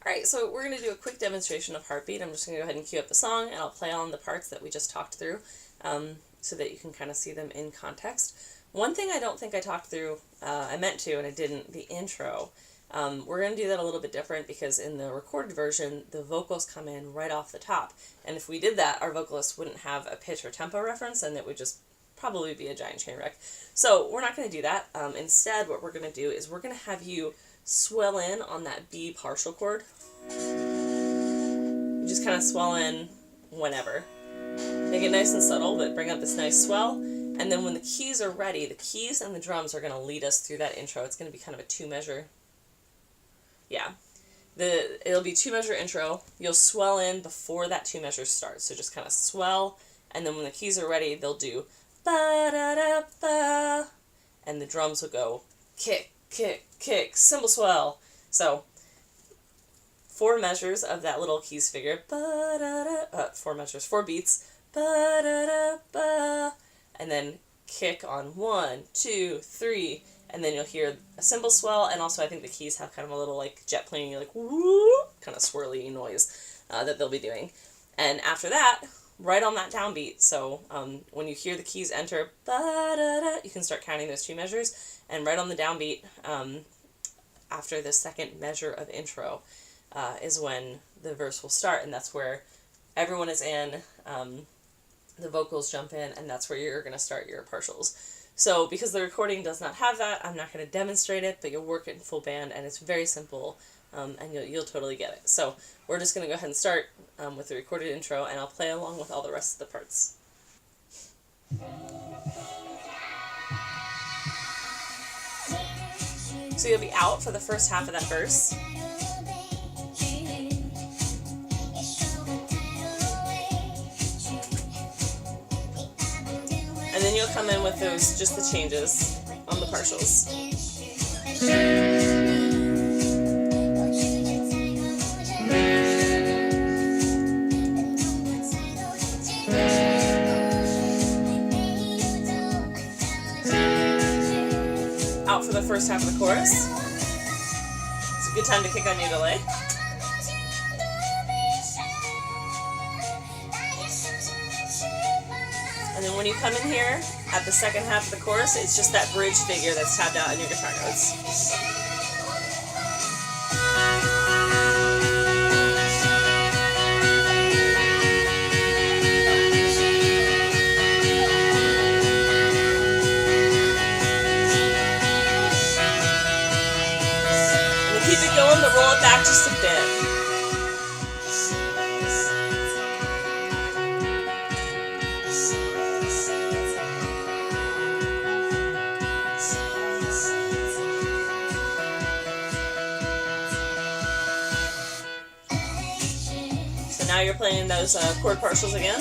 Alright, so we're going to do a quick demonstration of heartbeat. I'm just going to go ahead and cue up the song, and I'll play on the parts that we just talked through so that you can kind of see them in context. One thing I don't think I talked through, I meant to and I didn't, the intro. We're going to do that a little bit different because in the recorded version, the vocals come in right off the top. And if we did that, our vocalist wouldn't have a pitch or tempo reference, and it would just probably be a giant train wreck. So we're not going to do that. Instead, what we're going to do is we're going to have you swell in on that B partial chord. You just kind of swell in whenever. Make it nice and subtle, but bring up this nice swell. And then when the keys are ready, the keys and the drums are going to lead us through that intro. It's going to be kind of a 2-measure. Yeah. It'll be 2-measure intro. You'll swell in before that 2 measures starts. So just kind of swell, and then when the keys are ready, they'll do ba-da-da-ba, and the drums will go kick, kick, kick, cymbal swell. So 4 measures of that little keys figure, 4 measures, 4 beats, ba-da-da-ba, and then kick on 1, 2, 3, and then you'll hear a cymbal swell, and also I think the keys have kind of a little like jet plane, like woo, kind of swirly noise that they'll be doing. And after that, right on that downbeat, so when you hear the keys enter, ba-da-da, you can start counting those 2 measures, and right on the downbeat, after the second measure of intro, is when the verse will start, and that's where everyone is in, the vocals jump in, and that's where you're going to start your partials. So because the recording does not have that, I'm not going to demonstrate it, but you'll work it in full band, and it's very simple, and you'll totally get it. So we're just going to go ahead and start with the recorded intro, and I'll play along with all the rest of the parts. So you'll be out for the first half of that verse. And then you'll come in with those, just the changes on the partials. Out for the first half of the chorus. It's a good time to kick on your delay. And then when you come in here, at the second half of the chorus, it's just that bridge figure that's tabbed out in your guitar notes. And we'll keep it going, but roll it back just a bit. Now you're playing those chord partials again.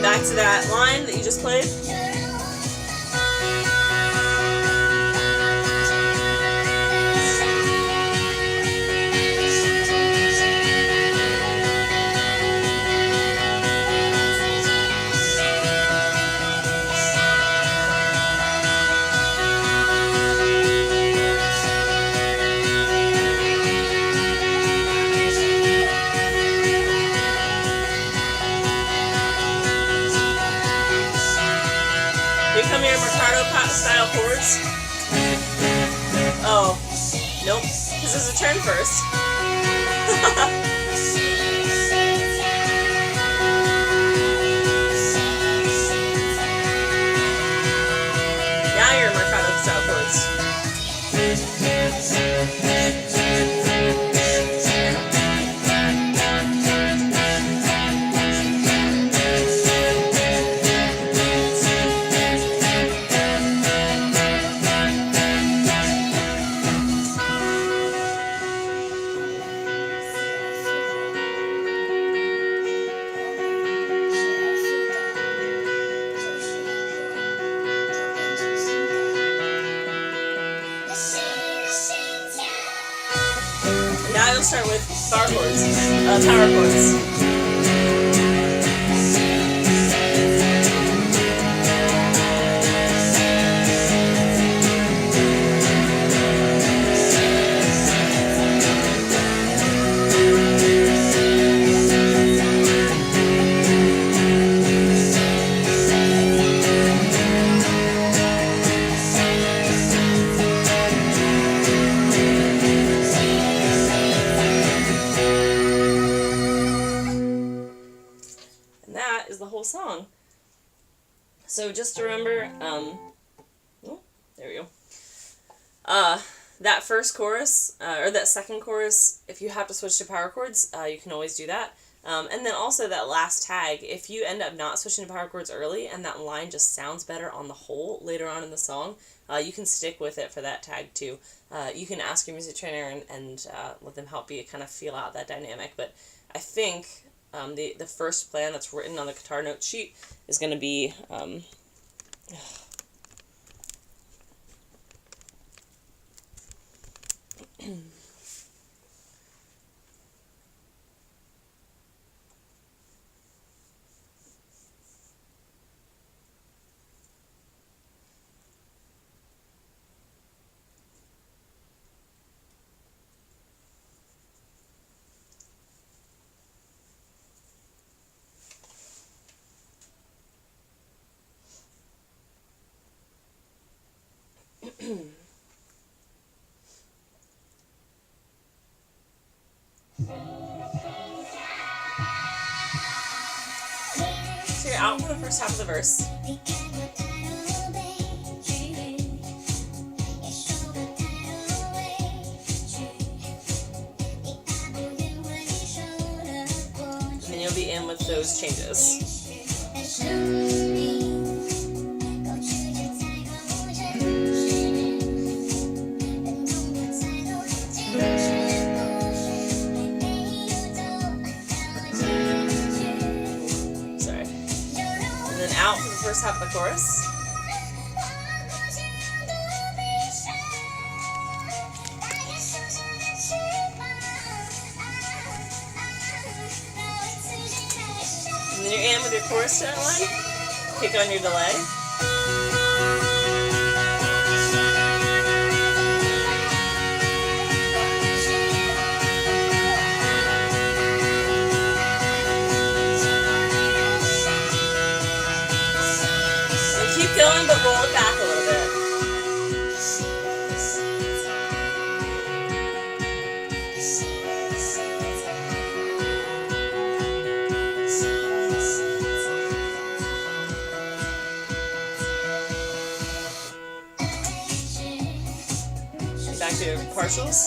Back to that line that you just played. Here come your Mercado style chords. Oh, nope, because there's a turn first. Now your Mercado style chords. Now you'll start with bar chords, power chords. So just remember, there we go. That first chorus, or that second chorus, if you have to switch to power chords, you can always do that. And then also that last tag, if you end up not switching to power chords early and that line just sounds better on the whole later on in the song, you can stick with it for that tag too. You can ask your music trainer and let them help you kind of feel out that dynamic. But I think the first plan that's written on the guitar note sheet is going to be... So you're out for the first half of the verse. And then you'll be in with those changes. Out for the first half of the chorus. And then you're in with your chorus tone line. Kick on your delay. Keep going, but roll it back a little bit. Back to your partials,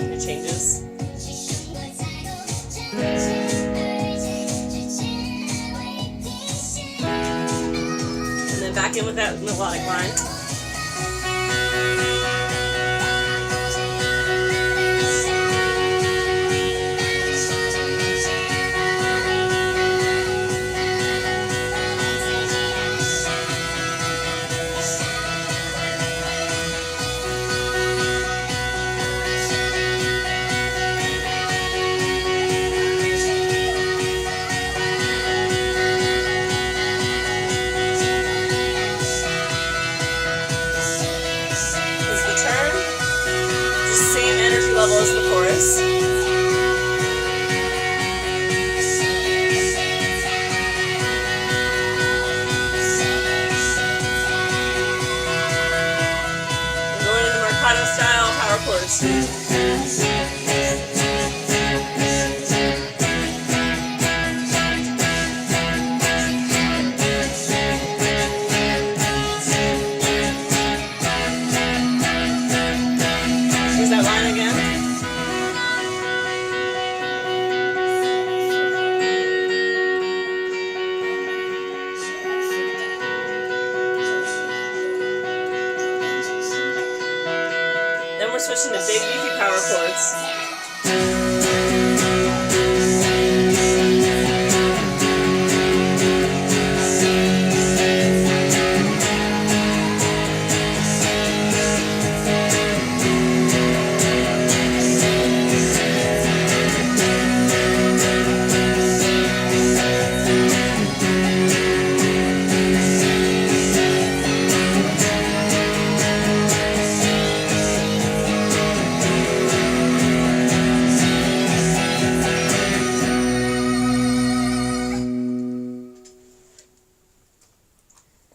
your changes. Back in with that melodic line. Level as the chorus. We're going into Mercado style power chords. Here's that line again. Then we're switching to big beefy power chords.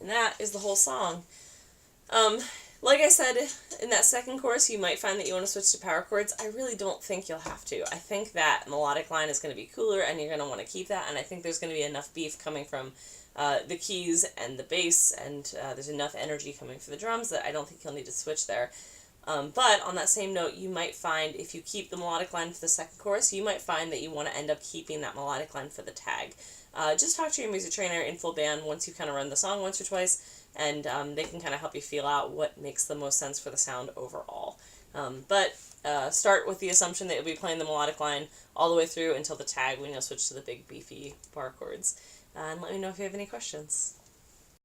And that is the whole song. Like I said, in that second chorus, you might find that you want to switch to power chords. I really don't think you'll have to. I think that melodic line is going to be cooler, and you're going to want to keep that, and I think there's going to be enough beef coming from the keys and the bass, and there's enough energy coming from the drums that I don't think you'll need to switch there. But on that same note, you might find, if you keep the melodic line for the second chorus, you might find that you want to end up keeping that melodic line for the tag. Just talk to your music trainer in full band once you kind of run the song once or twice, and they can kind of help you feel out what makes the most sense for the sound overall. But start with the assumption that you'll be playing the melodic line all the way through until the tag when you'll switch to the big beefy bar chords. And let me know if you have any questions.